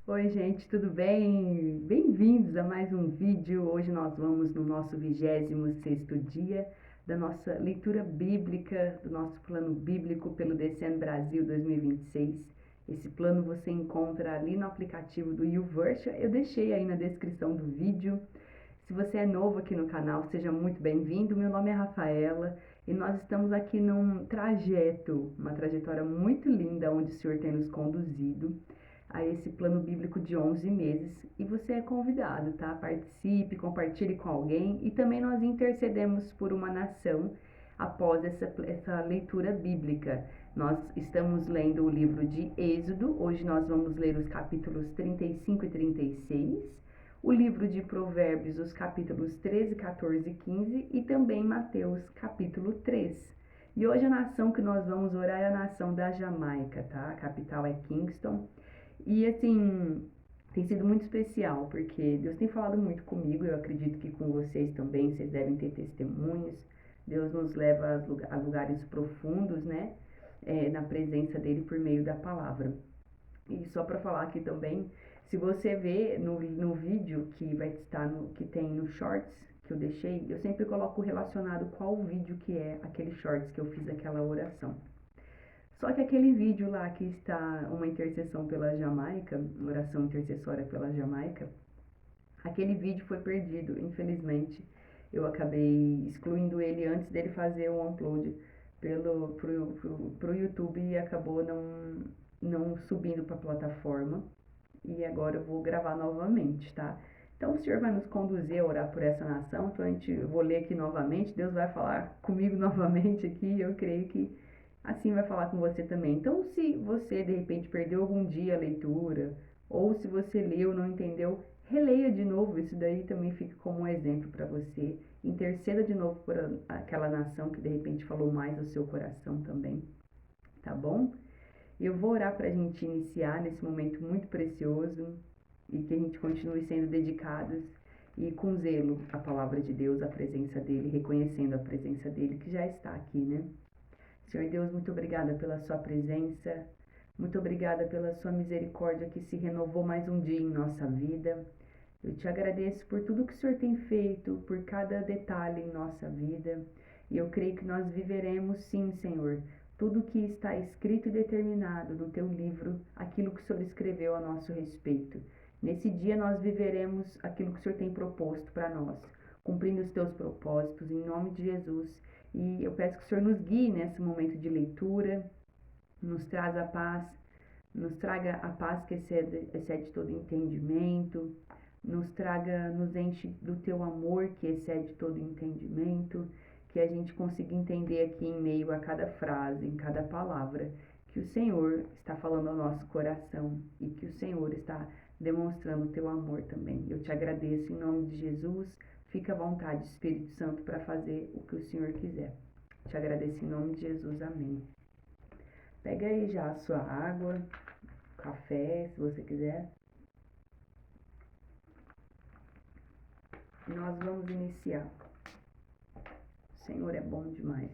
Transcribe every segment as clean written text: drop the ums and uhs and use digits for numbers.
Oi, gente, tudo bem? Bem-vindos a mais um vídeo. Hoje nós vamos no nosso 26º dia da nossa leitura bíblica, do nosso plano bíblico pelo Descendo Brasil 2026. Esse plano você encontra ali no aplicativo do YouVersion. Eu deixei aí na descrição do vídeo. Se você é novo aqui no canal, seja muito bem-vindo. Meu nome é Rafaela e nós estamos aqui num trajeto, uma trajetória muito linda onde o Senhor tem nos conduzido a esse plano bíblico de 11 meses e você é convidado, tá? Participe, compartilhe com alguém e também nós intercedemos por uma nação após essa leitura bíblica. Nós estamos lendo o livro de Êxodo, hoje nós vamos ler os capítulos 35 e 36, o livro de Provérbios, os capítulos 13, 14 e 15 e também Mateus, capítulo 3. E hoje a nação que nós vamos orar é a nação da Jamaica, tá? A capital é Kingston. E assim, tem sido muito especial, porque Deus tem falado muito comigo, eu acredito que com vocês também, vocês devem ter testemunhos. Deus nos leva a lugares profundos, né? Na presença dele por meio da palavra. E só para falar aqui também, se você vê no vídeo que vai estar que tem no shorts que eu deixei, eu sempre coloco relacionado qual vídeo que é aquele shorts que eu fiz aquela oração. Só que aquele vídeo lá que está uma intercessão pela Jamaica, uma oração intercessória pela Jamaica, aquele vídeo foi perdido, infelizmente. Eu acabei excluindo ele antes dele fazer o upload pro YouTube e acabou não subindo para a plataforma. E agora eu vou gravar novamente, tá? Então o Senhor vai nos conduzir a orar por essa nação. Então eu vou ler aqui novamente. Deus vai falar comigo novamente aqui. Eu creio que assim vai falar com você também. Então, se você de repente perdeu algum dia a leitura, ou se você leu e não entendeu, releia de novo. Isso daí também fica como um exemplo para você. Interceda de novo por aquela nação que de repente falou mais ao seu coração também, tá bom? Eu vou orar para a gente iniciar nesse momento muito precioso e que a gente continue sendo dedicados e com zelo à palavra de Deus, à presença dele, reconhecendo a presença dele que já está aqui, né? Senhor Deus, muito obrigada pela sua presença, muito obrigada pela sua misericórdia que se renovou mais um dia em nossa vida. Eu te agradeço por tudo que o Senhor tem feito, por cada detalhe em nossa vida. E eu creio que nós viveremos sim, Senhor, tudo que está escrito e determinado no teu livro, aquilo que o Senhor escreveu a nosso respeito. Nesse dia nós viveremos aquilo que o Senhor tem proposto para nós, cumprindo os teus propósitos, em nome de Jesus. E eu peço que o Senhor nos guie nesse momento de leitura, nos traz a paz, nos traga a paz que excede todo entendimento, nos enche do teu amor que excede todo entendimento, que a gente consiga entender aqui em meio a cada frase, em cada palavra, que o Senhor está falando ao nosso coração e que o Senhor está demonstrando o teu amor também. Eu te agradeço em nome de Jesus. Fica à vontade, Espírito Santo, para fazer o que o Senhor quiser. Te agradeço em nome de Jesus. Amém. Pega aí já a sua água, café, se você quiser. E nós vamos iniciar. O Senhor é bom demais.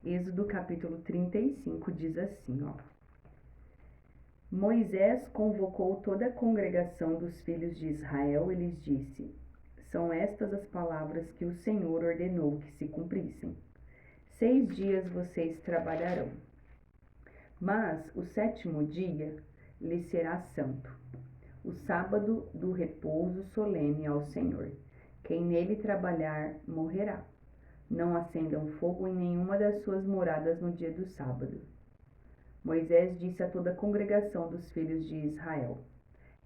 Êxodo capítulo 35 diz assim, ó. Moisés convocou toda a congregação dos filhos de Israel e lhes disse: São estas as palavras que o Senhor ordenou que se cumprissem. 6 dias vocês trabalharão, mas o 7º dia lhes será santo, o sábado do repouso solene ao Senhor. Quem nele trabalhar morrerá. Não acendam fogo em nenhuma das suas moradas no dia do sábado. Moisés disse a toda a congregação dos filhos de Israel: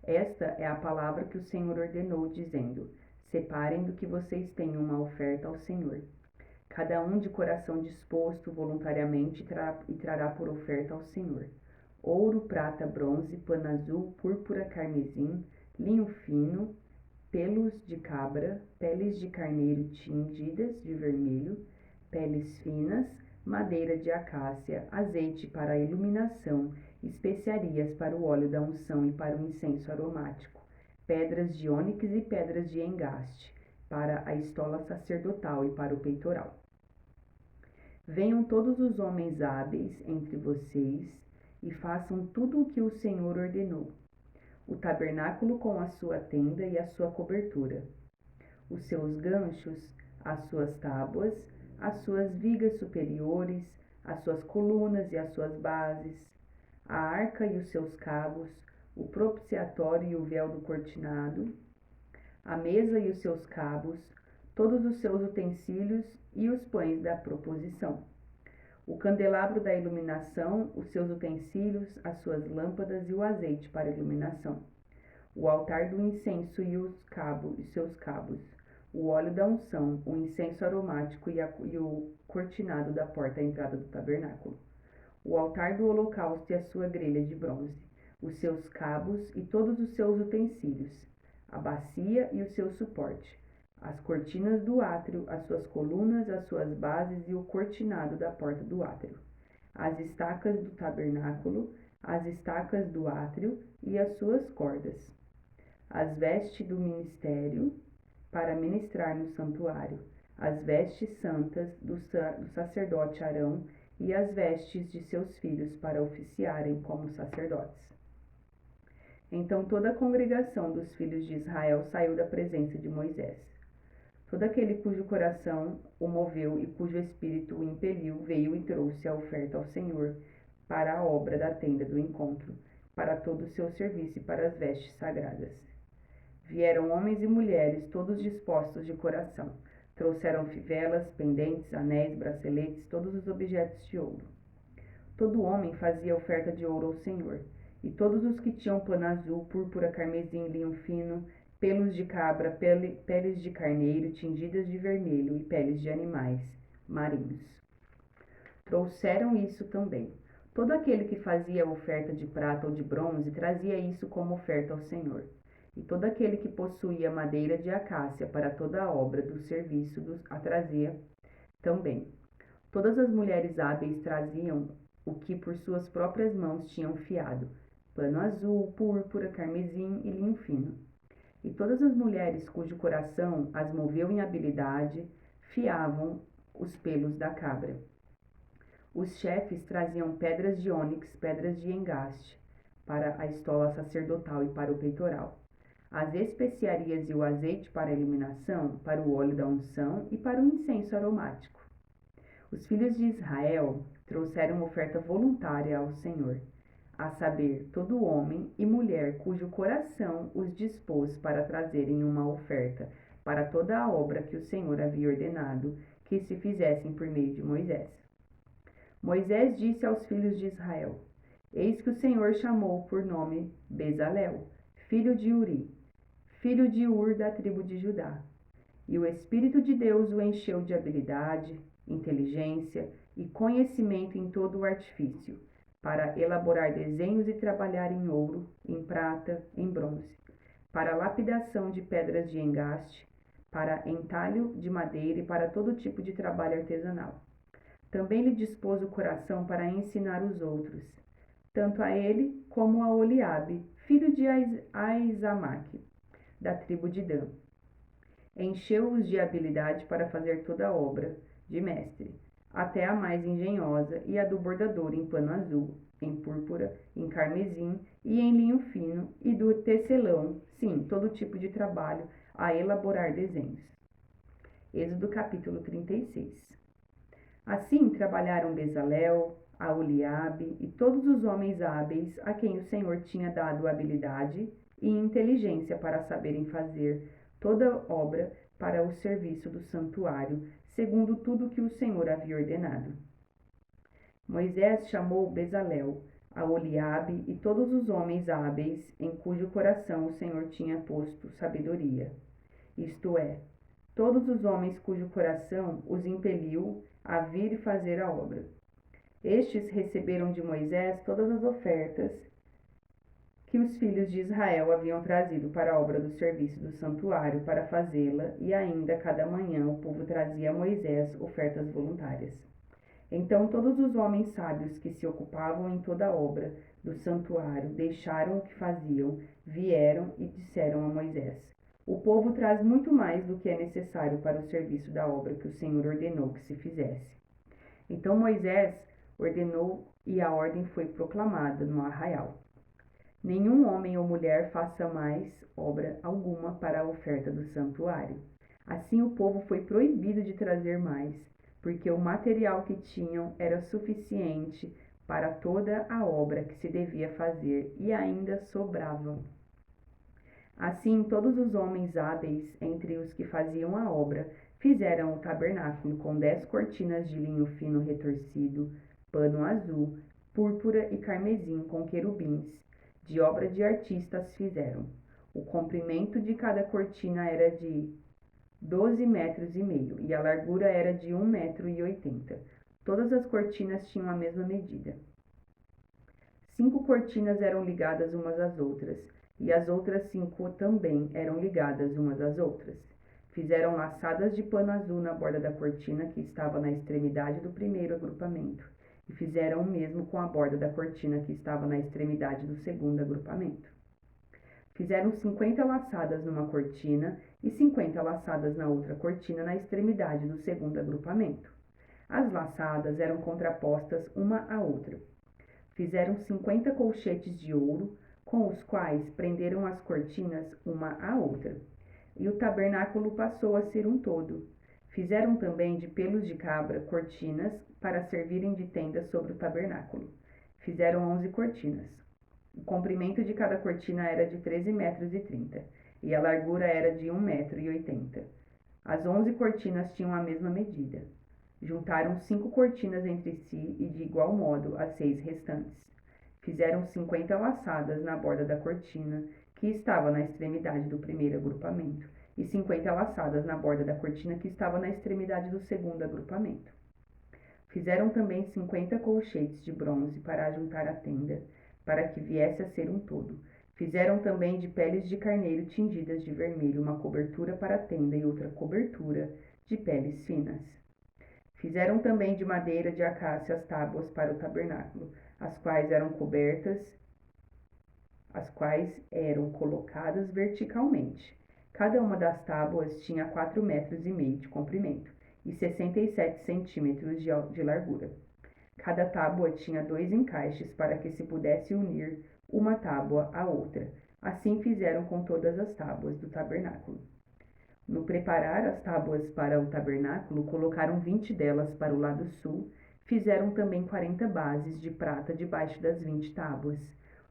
Esta é a palavra que o Senhor ordenou, dizendo: Separem do que vocês têm uma oferta ao Senhor. Cada um de coração disposto voluntariamente e trará por oferta ao Senhor: ouro, prata, bronze, pano azul, púrpura, carmesim, linho fino, pelos de cabra, peles de carneiro tingidas de vermelho, peles finas, madeira de acácia, azeite para a iluminação, especiarias para o óleo da unção e para o incenso aromático, pedras de ônix e pedras de engaste, para a estola sacerdotal e para o peitoral. Venham todos os homens hábeis entre vocês e façam tudo o que o Senhor ordenou: o tabernáculo com a sua tenda e a sua cobertura, os seus ganchos, as suas tábuas, as suas vigas superiores, as suas colunas e as suas bases, a arca e os seus cabos, o propiciatório e o véu do cortinado, a mesa e os seus cabos, todos os seus utensílios e os pães da proposição, o candelabro da iluminação, os seus utensílios, as suas lâmpadas e o azeite para iluminação, o altar do incenso e seus cabos, o óleo da unção, o incenso aromático e o cortinado da porta à entrada do tabernáculo, o altar do holocausto e a sua grelha de bronze, os seus cabos e todos os seus utensílios, a bacia e o seu suporte, as cortinas do átrio, as suas colunas, as suas bases e o cortinado da porta do átrio, as estacas do tabernáculo, as estacas do átrio e as suas cordas, as vestes do ministério para ministrar no santuário, as vestes santas do sacerdote Arão e as vestes de seus filhos para oficiarem como sacerdotes. Então toda a congregação dos filhos de Israel saiu da presença de Moisés. Todo aquele cujo coração o moveu e cujo espírito o impeliu veio e trouxe a oferta ao Senhor para a obra da tenda do encontro, para todo o seu serviço e para as vestes sagradas. Vieram homens e mulheres, todos dispostos de coração. Trouxeram fivelas, pendentes, anéis, braceletes, todos os objetos de ouro. Todo homem fazia oferta de ouro ao Senhor, e todos os que tinham pano azul, púrpura, carmesim, linho fino, pelos de cabra, peles de carneiro, tingidas de vermelho e peles de animais marinhos. Trouxeram isso também. Todo aquele que fazia oferta de prata ou de bronze trazia isso como oferta ao Senhor. E todo aquele que possuía madeira de acácia para toda a obra do serviço a trazia também. Todas as mulheres hábeis traziam o que por suas próprias mãos tinham fiado: pano azul, púrpura, carmesim e linho fino. E todas as mulheres cujo coração as moveu em habilidade fiavam os pelos da cabra. Os chefes traziam pedras de ônix, pedras de engaste para a estola sacerdotal e para o peitoral, as especiarias e o azeite para a iluminação, para o óleo da unção e para o incenso aromático. Os filhos de Israel trouxeram oferta voluntária ao Senhor, a saber, todo homem e mulher cujo coração os dispôs para trazerem uma oferta para toda a obra que o Senhor havia ordenado que se fizessem por meio de Moisés. Moisés disse aos filhos de Israel: Eis que o Senhor chamou por nome Bezalel, filho de Uri, filho de Ur da tribo de Judá. E o Espírito de Deus o encheu de habilidade, inteligência e conhecimento em todo o artifício, para elaborar desenhos e trabalhar em ouro, em prata, em bronze, para lapidação de pedras de engaste, para entalho de madeira e para todo tipo de trabalho artesanal. Também lhe dispôs o coração para ensinar os outros, tanto a ele como a Oliabe, filho de Aizamaque, da tribo de Dan. Encheu-os de habilidade para fazer toda a obra de mestre, até a mais engenhosa e a do bordador em pano azul, em púrpura, em carmesim e em linho fino, e do tecelão, sim, todo tipo de trabalho a elaborar desenhos. Êxodo capítulo 36. Assim trabalharam Bezalel, a Oliabe e todos os homens hábeis a quem o Senhor tinha dado habilidade e inteligência para saberem fazer toda obra para o serviço do santuário, segundo tudo que o Senhor havia ordenado. Moisés chamou Bezalel, a Oliabe e todos os homens hábeis em cujo coração o Senhor tinha posto sabedoria, isto é, todos os homens cujo coração os impeliu a vir e fazer a obra. Estes receberam de Moisés todas as ofertas que os filhos de Israel haviam trazido para a obra do serviço do santuário para fazê-la, e ainda cada manhã o povo trazia a Moisés ofertas voluntárias. Então todos os homens sábios que se ocupavam em toda a obra do santuário deixaram o que faziam, vieram e disseram a Moisés: O povo traz muito mais do que é necessário para o serviço da obra que o Senhor ordenou que se fizesse. Então Moisés ordenou e a ordem foi proclamada no arraial. Nenhum homem ou mulher faça mais obra alguma para a oferta do santuário. Assim o povo foi proibido de trazer mais, porque o material que tinham era suficiente para toda a obra que se devia fazer e ainda sobrava. Assim, todos os homens hábeis entre os que faziam a obra fizeram o tabernáculo com 10 cortinas de linho fino retorcido, pano azul, púrpura e carmesim com querubins. De obra de artistas fizeram. O comprimento de cada cortina era de 12,5 metros e a largura era de 1,80 m. Todas as cortinas tinham a mesma medida. 5 cortinas eram ligadas umas às outras, e as outras 5 também eram ligadas umas às outras. Fizeram laçadas de pano azul na borda da cortina que estava na extremidade do primeiro agrupamento, e fizeram o mesmo com a borda da cortina que estava na extremidade do segundo agrupamento. Fizeram 50 laçadas numa cortina e 50 laçadas na outra cortina na extremidade do segundo agrupamento. As laçadas eram contrapostas uma à outra. Fizeram 50 colchetes de ouro, com os quais prenderam as cortinas uma à outra. E o tabernáculo passou a ser um todo. Fizeram também de pelos de cabra cortinas para servirem de tenda sobre o tabernáculo. Fizeram 11 cortinas. O comprimento de cada cortina era de 13,30 metros, e a largura era de 1,80 m. As 11 cortinas tinham a mesma medida. Juntaram 5 cortinas entre si e de igual modo as 6 restantes. Fizeram 50 laçadas na borda da cortina, que estava na extremidade do primeiro agrupamento, e 50 laçadas na borda da cortina que estava na extremidade do segundo agrupamento. Fizeram também 50 colchetes de bronze para ajuntar a tenda, para que viesse a ser um todo. Fizeram também de peles de carneiro tingidas de vermelho uma cobertura para a tenda e outra cobertura de peles finas. Fizeram também de madeira de acácia as tábuas para o tabernáculo, as quais eram colocadas verticalmente. Cada uma das tábuas tinha 4,5 metros de comprimento e 67 centímetros de largura. Cada tábua tinha 2 encaixes para que se pudesse unir uma tábua à outra. Assim fizeram com todas as tábuas do tabernáculo. No preparar as tábuas para o tabernáculo, colocaram 20 delas para o lado sul. Fizeram também 40 bases de prata debaixo das 20 tábuas,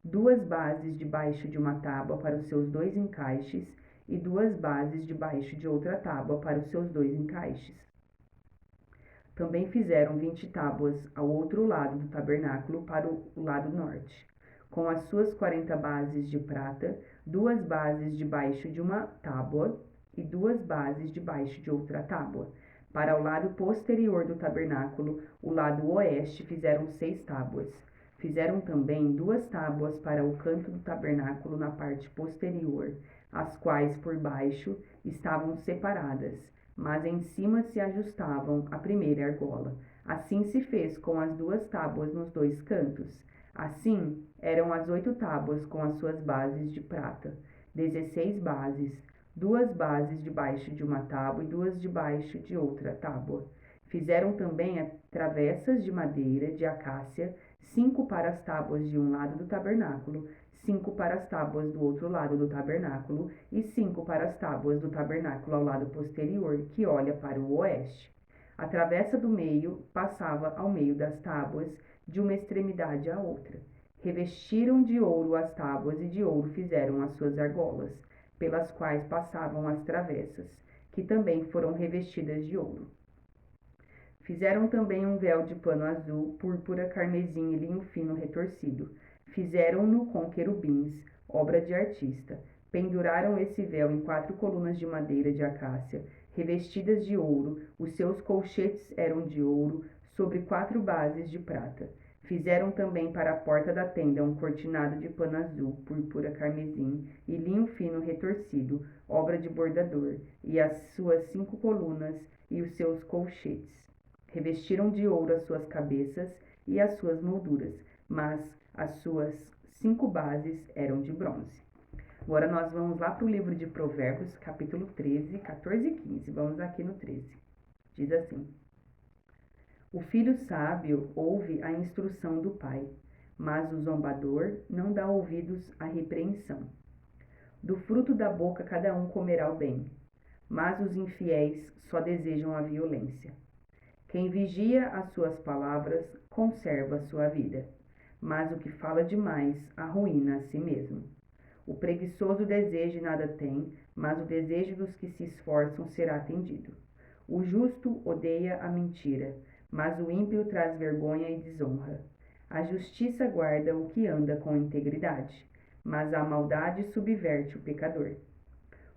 2 bases debaixo de uma tábua para os seus 2 encaixes e 2 bases debaixo de outra tábua para os seus 2 encaixes. Também fizeram 20 tábuas ao outro lado do tabernáculo para o lado norte, com as suas 40 bases de prata, 2 bases debaixo de uma tábua e 2 bases debaixo de outra tábua. Para o lado posterior do tabernáculo, o lado oeste, fizeram 6 tábuas. Fizeram também 2 tábuas para o canto do tabernáculo na parte posterior, as quais por baixo estavam separadas, mas em cima se ajustavam à primeira argola. Assim se fez com as 2 tábuas nos 2 cantos. Assim eram as 8 tábuas com as suas bases de prata, 16 bases, 2 bases debaixo de uma tábua e 2 debaixo de outra tábua. Fizeram também travessas de madeira de acácia, 5 para as tábuas de um lado do tabernáculo, 5 para as tábuas do outro lado do tabernáculo e 5 para as tábuas do tabernáculo ao lado posterior, que olha para o oeste. A travessa do meio passava ao meio das tábuas, de uma extremidade à outra. Revestiram de ouro as tábuas e de ouro fizeram as suas argolas, pelas quais passavam as travessas, que também foram revestidas de ouro. Fizeram também um véu de pano azul, púrpura, carmesim e linho fino retorcido. Fizeram-no com querubins, obra de artista. Penduraram esse véu em 4 colunas de madeira de acácia, revestidas de ouro. Os seus colchetes eram de ouro, sobre 4 bases de prata. Fizeram também para a porta da tenda um cortinado de pano azul, púrpura, carmesim e linho fino retorcido, obra de bordador, e as suas 5 colunas e os seus colchetes. Revestiram de ouro as suas cabeças e as suas molduras, mas as suas 5 bases eram de bronze. Agora nós vamos lá para o livro de Provérbios, capítulo 13, 14 e 15. Vamos aqui no 13. Diz assim: O filho sábio ouve a instrução do pai, mas o zombador não dá ouvidos à repreensão. Do fruto da boca cada um comerá o bem, mas os infiéis só desejam a violência. Quem vigia as suas palavras conserva a sua vida, mas o que fala demais arruína a si mesmo. O preguiçoso deseja e nada tem, mas o desejo dos que se esforçam será atendido. O justo odeia a mentira, mas o ímpio traz vergonha e desonra. A justiça guarda o que anda com integridade, mas a maldade subverte o pecador.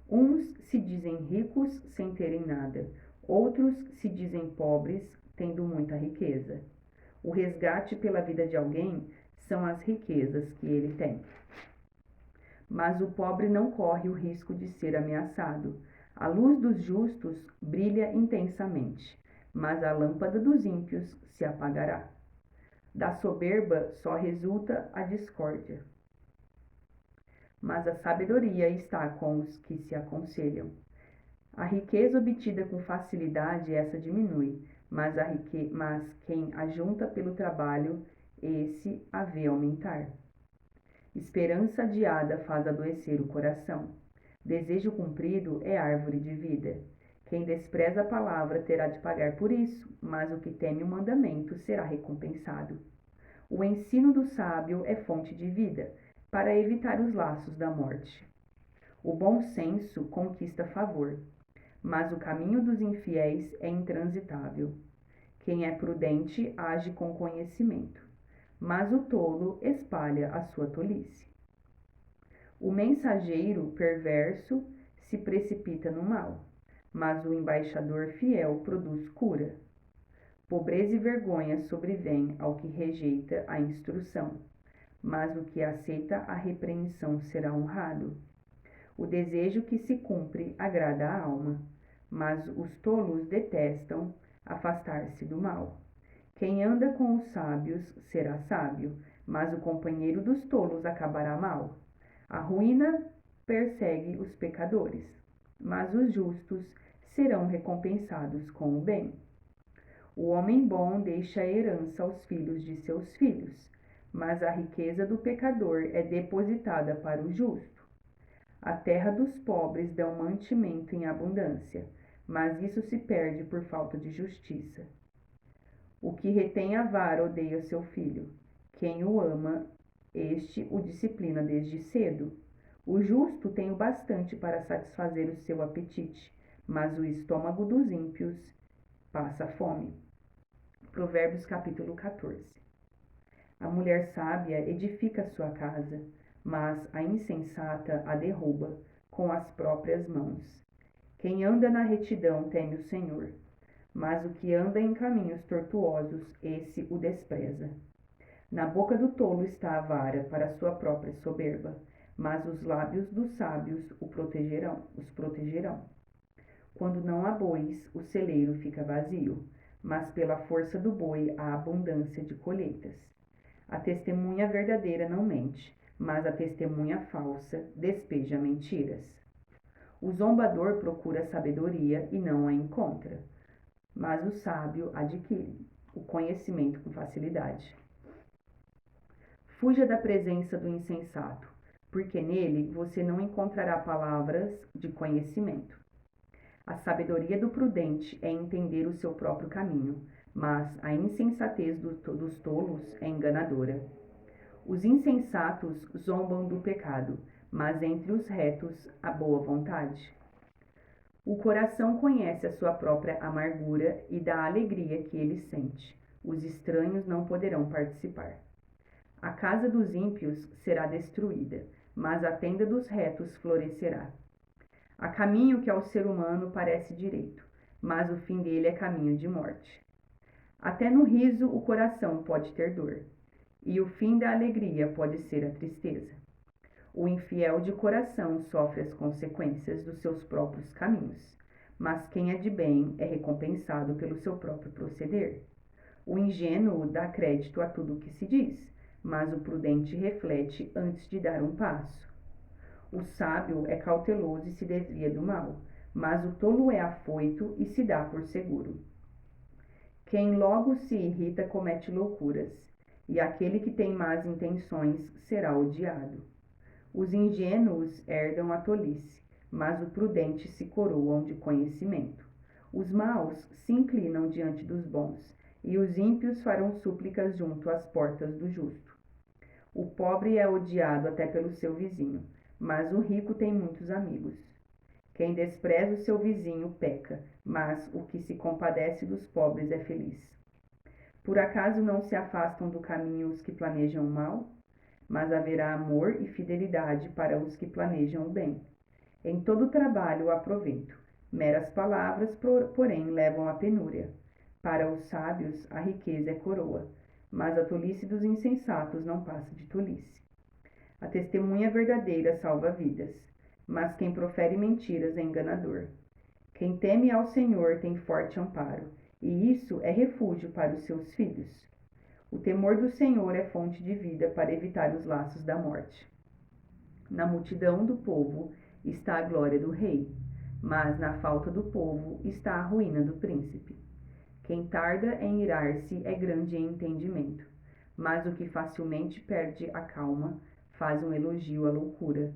Uns se dizem ricos sem terem nada, outros se dizem pobres tendo muita riqueza. O resgate pela vida de alguém são as riquezas que ele tem. Mas o pobre não corre o risco de ser ameaçado. A luz dos justos brilha intensamente, mas a lâmpada dos ímpios se apagará. Da soberba só resulta a discórdia, mas a sabedoria está com os que se aconselham. A riqueza obtida com facilidade, essa diminui, mas quem ajunta pelo trabalho, esse a vê aumentar. Esperança adiada faz adoecer o coração. Desejo cumprido é árvore de vida. Quem despreza a palavra terá de pagar por isso, mas o que teme o mandamento será recompensado. O ensino do sábio é fonte de vida, para evitar os laços da morte. O bom senso conquista favor, mas o caminho dos infiéis é intransitável. Quem é prudente age com conhecimento, mas o tolo espalha a sua tolice. O mensageiro perverso se precipita no mal, mas o embaixador fiel produz cura. Pobreza e vergonha sobrevêm ao que rejeita a instrução, mas o que aceita a repreensão será honrado. O desejo que se cumpre agrada a alma, mas os tolos detestam afastar-se do mal. Quem anda com os sábios será sábio, mas o companheiro dos tolos acabará mal. A ruína persegue os pecadores, mas os justos serão recompensados com o bem. O homem bom deixa a herança aos filhos de seus filhos, mas a riqueza do pecador é depositada para o justo. A terra dos pobres dá um mantimento em abundância, mas isso se perde por falta de justiça. O que retém a vara odeia seu filho. Quem o ama, este o disciplina desde cedo. O justo tem o bastante para satisfazer o seu apetite, mas o estômago dos ímpios passa fome. Provérbios capítulo 14. A mulher sábia edifica sua casa, mas a insensata a derruba com as próprias mãos. Quem anda na retidão teme o Senhor, mas o que anda em caminhos tortuosos, esse o despreza. Na boca do tolo está a vara para sua própria soberba, mas os lábios dos sábios os protegerão. Quando não há bois, o celeiro fica vazio, mas pela força do boi há abundância de colheitas. A testemunha verdadeira não mente, mas a testemunha falsa despeja mentiras. O zombador procura sabedoria e não a encontra, mas o sábio adquire o conhecimento com facilidade. Fuja da presença do insensato, porque nele você não encontrará palavras de conhecimento. A sabedoria do prudente é entender o seu próprio caminho, mas a insensatez dos tolos é enganadora. Os insensatos zombam do pecado, mas entre os retos há boa vontade. O coração conhece a sua própria amargura e da alegria que ele sente. Os estranhos não poderão participar. A casa dos ímpios será destruída, mas a tenda dos retos florescerá. Há caminho que ao ser humano parece direito, mas o fim dele é caminho de morte. Até no riso o coração pode ter dor, e o fim da alegria pode ser a tristeza. O infiel de coração sofre as consequências dos seus próprios caminhos, mas quem é de bem é recompensado pelo seu próprio proceder. O ingênuo dá crédito a tudo o que se diz, mas o prudente reflete antes de dar um passo. O sábio é cauteloso e se desvia do mal, mas o tolo é afoito e se dá por seguro. Quem logo se irrita comete loucuras, e aquele que tem más intenções será odiado. Os ingênuos herdam a tolice, mas os prudentes se coroam de conhecimento. Os maus se inclinam diante dos bons, e os ímpios farão súplicas junto às portas do justo. O pobre é odiado até pelo seu vizinho, mas o rico tem muitos amigos. Quem despreza o seu vizinho peca, mas o que se compadece dos pobres é feliz. Por acaso não se afastam do caminho os que planejam o mal? Mas haverá amor e fidelidade para os que planejam o bem. Em todo trabalho há proveito. Meras palavras, porém, levam à penúria. Para os sábios, a riqueza é coroa, mas a tolice dos insensatos não passa de tolice. A testemunha verdadeira salva vidas, mas quem profere mentiras é enganador. Quem teme ao Senhor tem forte amparo, e isso é refúgio para os seus filhos. O temor do Senhor é fonte de vida para evitar os laços da morte. Na multidão do povo está a glória do rei, mas na falta do povo está a ruína do príncipe. Quem tarda em irar-se é grande em entendimento, mas o que facilmente perde a calma faz um elogio à loucura.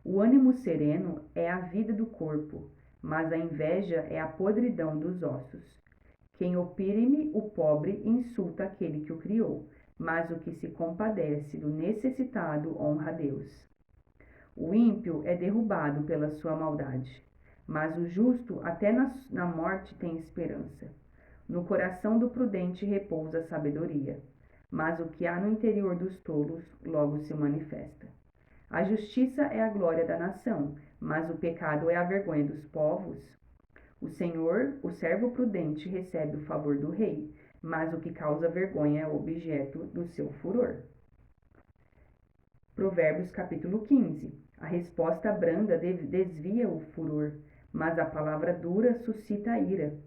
O ânimo sereno é a vida do corpo, mas a inveja é a podridão dos ossos. Quem oprime o pobre insulta aquele que o criou, mas o que se compadece do necessitado honra a Deus. O ímpio é derrubado pela sua maldade, mas o justo até na morte tem esperança. No coração do prudente repousa a sabedoria, mas o que há no interior dos tolos logo se manifesta. A justiça é a glória da nação, mas o pecado é a vergonha dos povos. O Senhor, o servo prudente, recebe o favor do rei, mas o que causa vergonha é objeto do seu furor. Provérbios capítulo 15. A resposta branda desvia o furor, mas a palavra dura suscita a ira.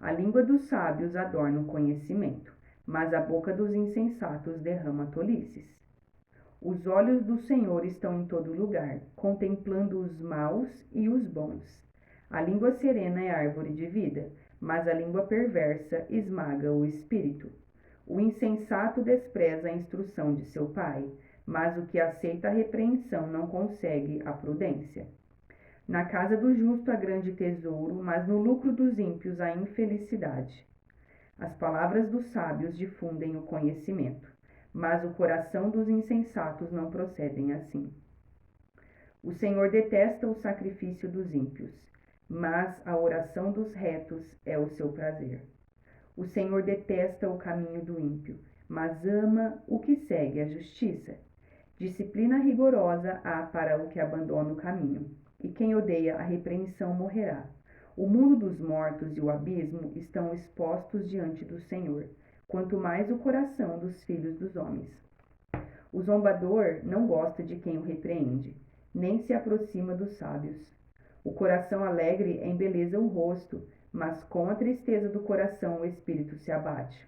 A língua dos sábios adorna o conhecimento, mas a boca dos insensatos derrama tolices. Os olhos do Senhor estão em todo lugar, contemplando os maus e os bons. A língua serena é árvore de vida, mas a língua perversa esmaga o espírito. O insensato despreza a instrução de seu pai, mas o que aceita a repreensão não consegue a prudência. Na casa do justo há grande tesouro, mas no lucro dos ímpios há infelicidade. As palavras dos sábios difundem o conhecimento, mas o coração dos insensatos não procedem assim. O Senhor detesta o sacrifício dos ímpios, mas a oração dos retos é o seu prazer. O Senhor detesta o caminho do ímpio, mas ama o que segue a justiça. Disciplina rigorosa há para o que abandona o caminho, e quem odeia a repreensão morrerá. O mundo dos mortos e o abismo estão expostos diante do Senhor, quanto mais o coração dos filhos dos homens. O zombador não gosta de quem o repreende, nem se aproxima dos sábios. O coração alegre embeleza o rosto, mas com a tristeza do coração o espírito se abate.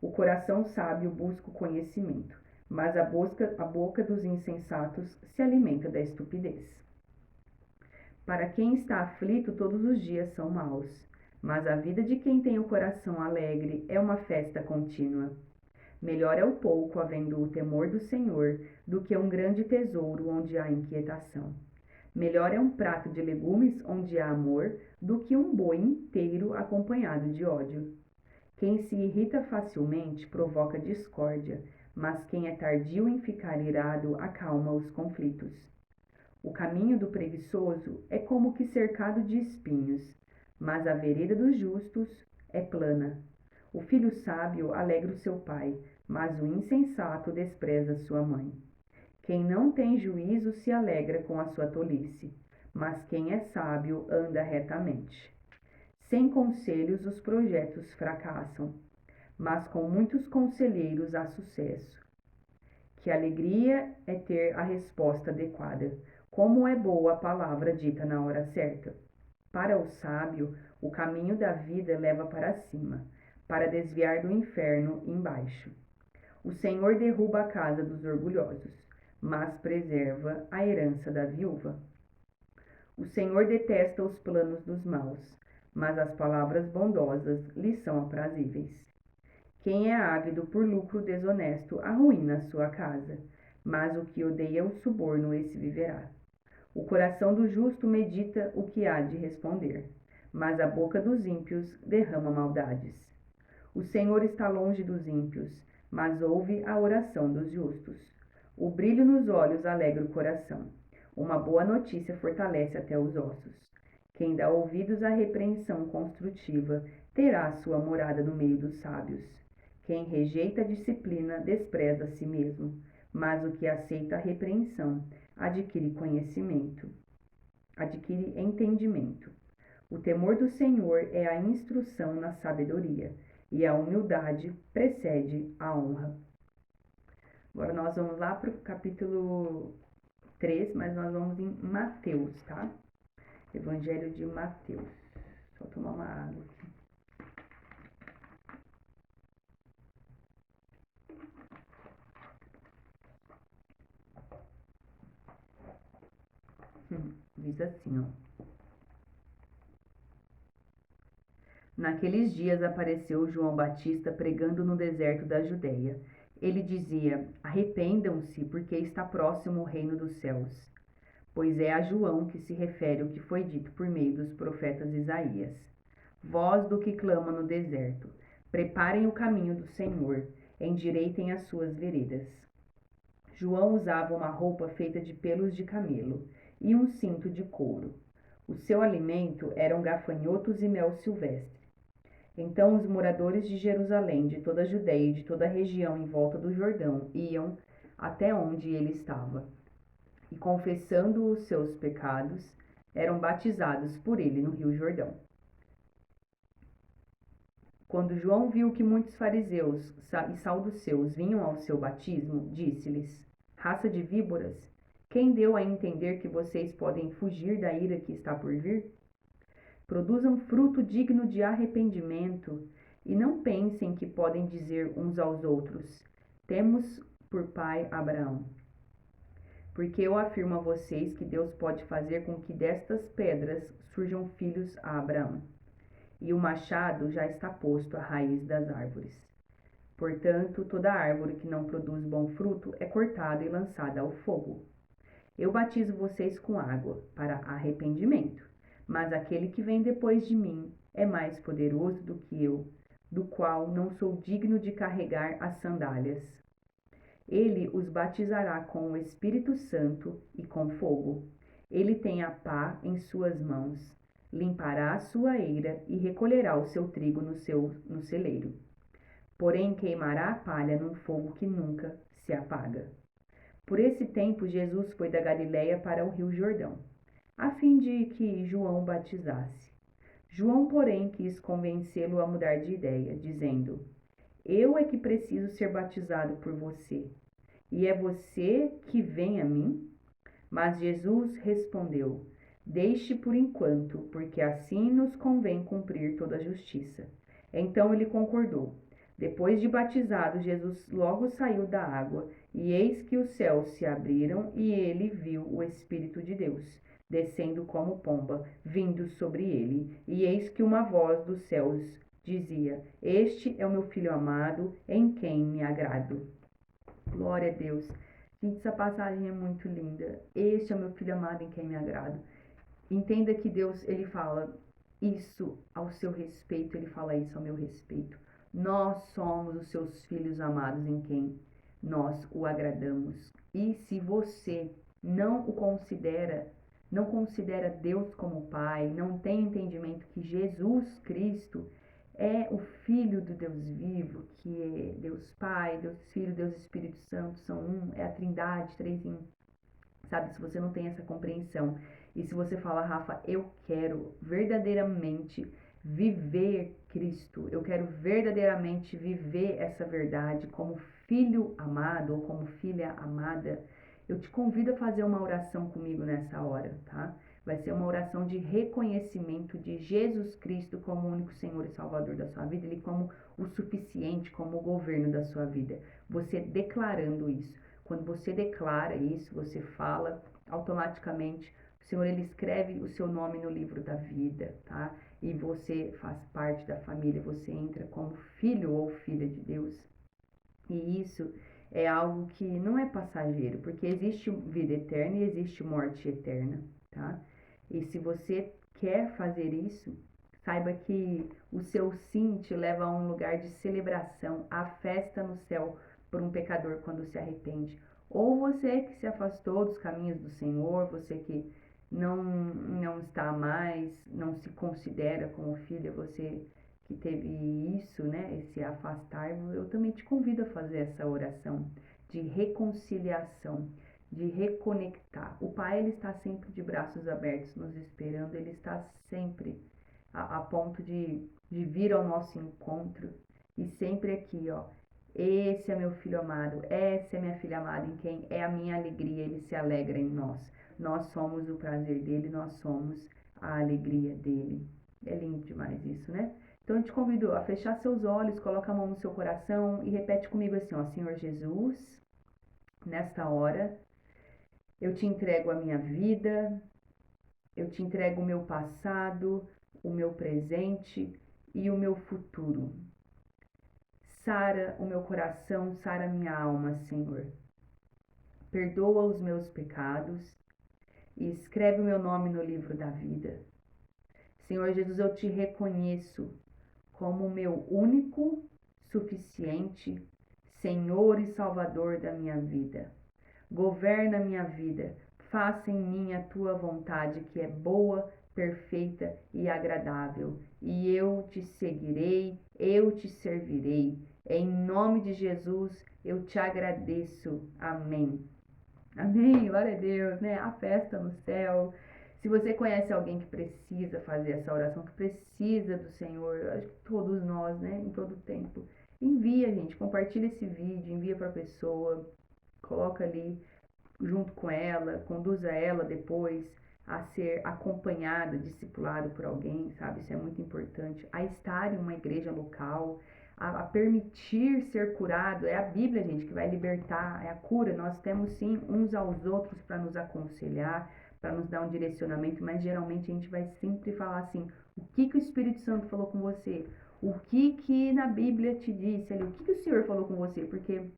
O coração sábio busca o conhecimento, mas a boca dos insensatos se alimenta da estupidez. Para quem está aflito, todos os dias são maus, mas a vida de quem tem o coração alegre é uma festa contínua. Melhor é o pouco, havendo o temor do Senhor, do que um grande tesouro onde há inquietação. Melhor é um prato de legumes onde há amor, do que um boi inteiro acompanhado de ódio. Quem se irrita facilmente provoca discórdia, mas quem é tardio em ficar irado acalma os conflitos. O caminho do preguiçoso é como que cercado de espinhos, mas a vereda dos justos é plana. O filho sábio alegra o seu pai, mas o insensato despreza sua mãe. Quem não tem juízo se alegra com a sua tolice, mas quem é sábio anda retamente. Sem conselhos os projetos fracassam, mas com muitos conselheiros há sucesso. Que alegria é ter a resposta adequada. Como é boa a palavra dita na hora certa. Para o sábio, o caminho da vida leva para cima, para desviar do inferno embaixo. O Senhor derruba a casa dos orgulhosos, mas preserva a herança da viúva. O Senhor detesta os planos dos maus, mas as palavras bondosas lhe são aprazíveis. Quem é ávido por lucro desonesto arruína a sua casa, mas o que odeia o suborno, esse viverá. O coração do justo medita o que há de responder, mas a boca dos ímpios derrama maldades. O Senhor está longe dos ímpios, mas ouve a oração dos justos. O brilho nos olhos alegra o coração. Uma boa notícia fortalece até os ossos. Quem dá ouvidos à repreensão construtiva terá sua morada no meio dos sábios. Quem rejeita a disciplina despreza a si mesmo, mas o que aceita a repreensão adquire conhecimento, adquire entendimento. O temor do Senhor é a instrução na sabedoria, e a humildade precede a honra. Agora nós vamos lá para o capítulo 3, mas nós vamos em Mateus, tá? Evangelho de Mateus. Só tomar uma água aqui. Diz assim, ó. Naqueles dias apareceu João Batista pregando no deserto da Judeia. Ele dizia: arrependam-se, porque está próximo o reino dos céus. Pois é a João que se refere o que foi dito por meio dos profetas Isaías. Voz do que clama no deserto: preparem o caminho do Senhor, endireitem as suas veredas. João usava uma roupa feita de pelos de camelo e um cinto de couro. O seu alimento eram gafanhotos e mel silvestre. Então os moradores de Jerusalém, de toda a Judeia e de toda a região em volta do Jordão iam até onde ele estava, e confessando os seus pecados, eram batizados por ele no Rio Jordão. Quando João viu que muitos fariseus e saduceus vinham ao seu batismo, disse-lhes: raça de víboras, quem deu a entender que vocês podem fugir da ira que está por vir? Produzam fruto digno de arrependimento e não pensem que podem dizer uns aos outros: temos por pai Abraão. Porque eu afirmo a vocês que Deus pode fazer com que destas pedras surjam filhos a Abraão. E o machado já está posto à raiz das árvores. Portanto, toda árvore que não produz bom fruto é cortada e lançada ao fogo. Eu batizo vocês com água para arrependimento, mas aquele que vem depois de mim é mais poderoso do que eu, do qual não sou digno de carregar as sandálias. Ele os batizará com o Espírito Santo e com fogo. Ele tem a pá em suas mãos, limpará a sua eira e recolherá o seu trigo no celeiro. Porém queimará a palha num fogo que nunca se apaga. Por esse tempo Jesus foi da Galiléia para o Rio Jordão, a fim de que João o batizasse. João, porém, quis convencê-lo a mudar de ideia, dizendo: eu é que preciso ser batizado por você, e é você que vem a mim? Mas Jesus respondeu: deixe por enquanto, porque assim nos convém cumprir toda a justiça. Então ele concordou. Depois de batizado, Jesus logo saiu da água, e eis que os céus se abriram, e ele viu o Espírito de Deus, descendo como pomba, vindo sobre ele. E eis que uma voz dos céus dizia: este é o meu filho amado, em quem me agrado. Glória a Deus. Gente, essa passagem é muito linda. Este é o meu filho amado, em quem me agrado. Entenda que Deus, ele fala isso ao seu respeito, ele fala isso ao meu respeito. Nós somos os seus filhos amados, em quem nós o agradamos. E se você não considera Deus como Pai, não tem entendimento que Jesus Cristo é o Filho do Deus vivo, que é Deus Pai, Deus Filho, Deus Espírito Santo, são um, é a Trindade, três em um. Sabe, se você não tem essa compreensão, e se você fala: Rafa, eu quero verdadeiramente viver Cristo, eu quero verdadeiramente viver essa verdade como filho amado ou como filha amada, eu te convido a fazer uma oração comigo nessa hora, tá? Vai ser uma oração de reconhecimento de Jesus Cristo como o único Senhor e Salvador da sua vida, Ele como o suficiente, como o governo da sua vida. Você declarando isso. Quando você declara isso, você fala, automaticamente O Senhor, Ele escreve o seu nome no livro da vida, tá? E você faz parte da família, você entra como filho ou filha de Deus. E isso é algo que não é passageiro, porque existe vida eterna e existe morte eterna, tá? E se você quer fazer isso, saiba que o seu sim te leva a um lugar de celebração, a festa no céu por um pecador quando se arrepende. Ou você que se afastou dos caminhos do Senhor, você que não está mais, não se considera como filha, você que teve isso, né, esse afastar, eu também te convido a fazer essa oração de reconciliação, de reconectar. O Pai, ele está sempre de braços abertos nos esperando, ele está sempre a ponto de vir ao nosso encontro e sempre aqui, ó. Esse é meu filho amado, essa é minha filha amada, em quem é a minha alegria, ele se alegra em nós. Nós somos o prazer dele, nós somos a alegria dele. É lindo demais isso, né? Então eu te convido a fechar seus olhos, coloca a mão no seu coração e repete comigo assim, ó, Senhor Jesus, nesta hora eu te entrego a minha vida, eu te entrego o meu passado, o meu presente e o meu futuro. Sara o meu coração, sara a minha alma, Senhor. Perdoa os meus pecados e escreve o meu nome no livro da vida. Senhor Jesus, eu te reconheço como o meu único, suficiente Senhor e Salvador da minha vida. Governa a minha vida, faça em mim a tua vontade, que é boa, perfeita e agradável. E eu te seguirei, eu te servirei. Em nome de Jesus, eu te agradeço. Amém. Amém, glória a Deus, né? A festa no céu. Se você conhece alguém que precisa fazer essa oração, que precisa do Senhor, acho que todos nós, né, em todo tempo, envia, gente, compartilha esse vídeo, envia para a pessoa, coloca ali junto com ela, conduza ela depois a ser acompanhada, discipulado por alguém, sabe? Isso é muito importante. A estar em uma igreja local, a permitir ser curado. É a Bíblia, gente, que vai libertar, é a cura. Nós temos sim uns aos outros para nos aconselhar, para nos dar um direcionamento, mas geralmente a gente vai sempre falar assim: o que o Espírito Santo falou com você? O que na Bíblia te disse ali? O que o Senhor falou com você? Porque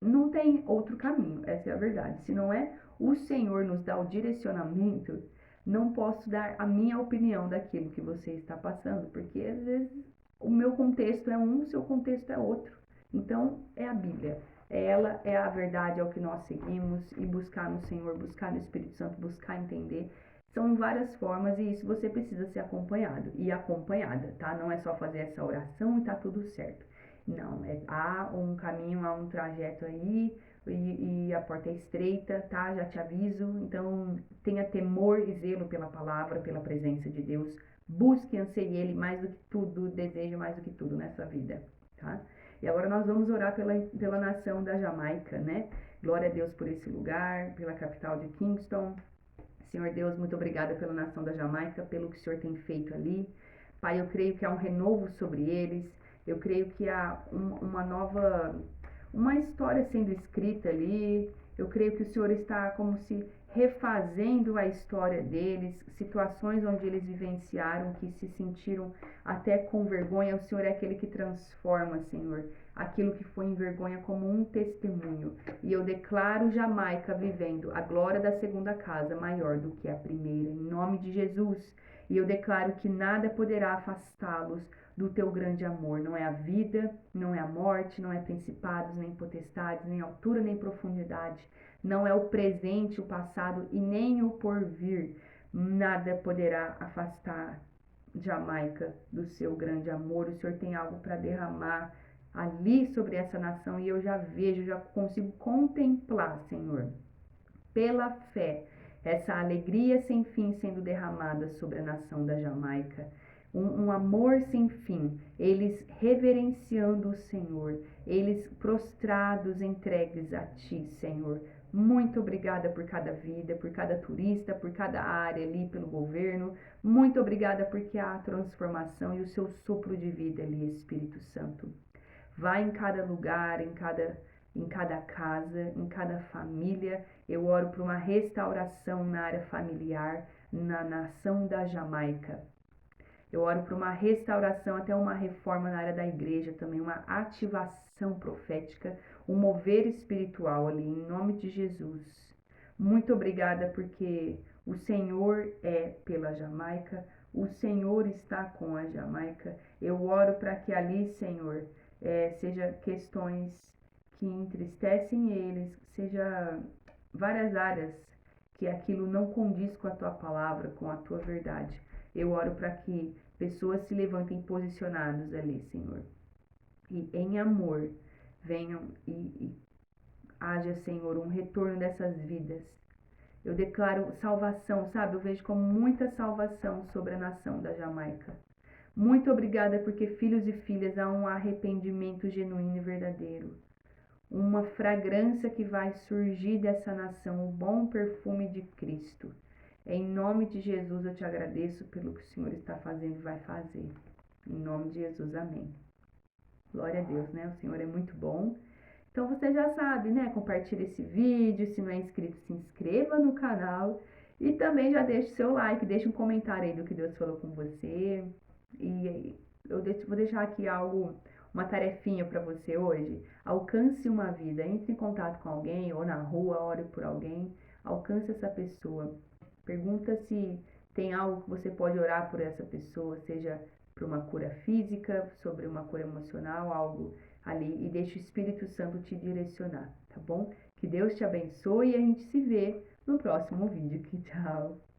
não tem outro caminho, essa é a verdade. Se não é o Senhor nos dar o direcionamento, não posso dar a minha opinião daquilo que você está passando, porque às vezes o meu contexto é um, o seu contexto é outro. Então, é a Bíblia. Ela é a verdade, é o que nós seguimos, e buscar no Senhor, buscar no Espírito Santo, buscar entender. São várias formas e isso você precisa ser acompanhado e acompanhada, tá? Não é só fazer essa oração e tá tudo certo. Não, há um caminho, há um trajeto aí e a porta é estreita, tá? Já te aviso. Então, tenha temor e zelo pela palavra, pela presença de Deus. Busque e anseie Ele mais do que tudo, deseje mais do que tudo nessa vida, tá? E agora nós vamos orar pela nação da Jamaica, né? Glória a Deus por esse lugar, pela capital de Kingston. Senhor Deus, muito obrigada pela nação da Jamaica, pelo que o Senhor tem feito ali. Pai, eu creio que há um renovo sobre eles. Eu creio que há uma história sendo escrita ali. Eu creio que o Senhor está como se refazendo a história deles, situações onde eles vivenciaram, que se sentiram até com vergonha. O Senhor é aquele que transforma, Senhor, aquilo que foi em vergonha como um testemunho. E eu declaro Jamaica vivendo a glória da segunda casa maior do que a primeira, em nome de Jesus. E eu declaro que nada poderá afastá-los do teu grande amor. Não é a vida, não é a morte, não é principados, nem potestades, nem altura, nem profundidade. Não é o presente, o passado e nem o porvir. Nada poderá afastar Jamaica do seu grande amor. O Senhor tem algo para derramar ali sobre essa nação e eu já vejo, já consigo contemplar, Senhor, pela fé, essa alegria sem fim sendo derramada sobre a nação da Jamaica. Um amor sem fim, eles reverenciando o Senhor, eles prostrados, entregues a Ti, Senhor. Muito obrigada por cada vida, por cada turista, por cada área ali, pelo governo. Muito obrigada porque há a transformação e o Seu sopro de vida ali, Espírito Santo. Vai em cada lugar, em cada em cada casa, em cada família. Eu oro por uma restauração na área familiar, na nação da Jamaica. Eu oro por uma restauração, até uma reforma na área da igreja também, uma ativação profética, um mover espiritual ali, em nome de Jesus. Muito obrigada porque o Senhor é pela Jamaica, o Senhor está com a Jamaica. Eu oro para que ali, Senhor, seja questões que entristecem eles, seja várias áreas que aquilo não condiz com a tua palavra, com a tua verdade. Eu oro para que pessoas se levantem posicionadas ali, Senhor. E em amor venham e haja, Senhor, um retorno dessas vidas. Eu declaro salvação, sabe? Eu vejo como muita salvação sobre a nação da Jamaica. Muito obrigada porque filhos e filhas há um arrependimento genuíno e verdadeiro. Uma fragrância que vai surgir dessa nação, o bom perfume de Cristo. Em nome de Jesus eu te agradeço pelo que o Senhor está fazendo e vai fazer. Em nome de Jesus, amém. Glória a Deus, né? O Senhor é muito bom. Então você já sabe, né? Compartilhe esse vídeo, se não é inscrito, se inscreva no canal. E também já deixe seu like, deixe um comentário aí do que Deus falou com você. E eu vou deixar aqui uma tarefinha para você hoje. Alcance uma vida, entre em contato com alguém ou na rua, ore por alguém. Alcance essa pessoa. Pergunta se tem algo que você pode orar por essa pessoa, seja por uma cura física, sobre uma cura emocional, algo ali, e deixa o Espírito Santo te direcionar, tá bom? Que Deus te abençoe e a gente se vê no próximo vídeo. Tchau!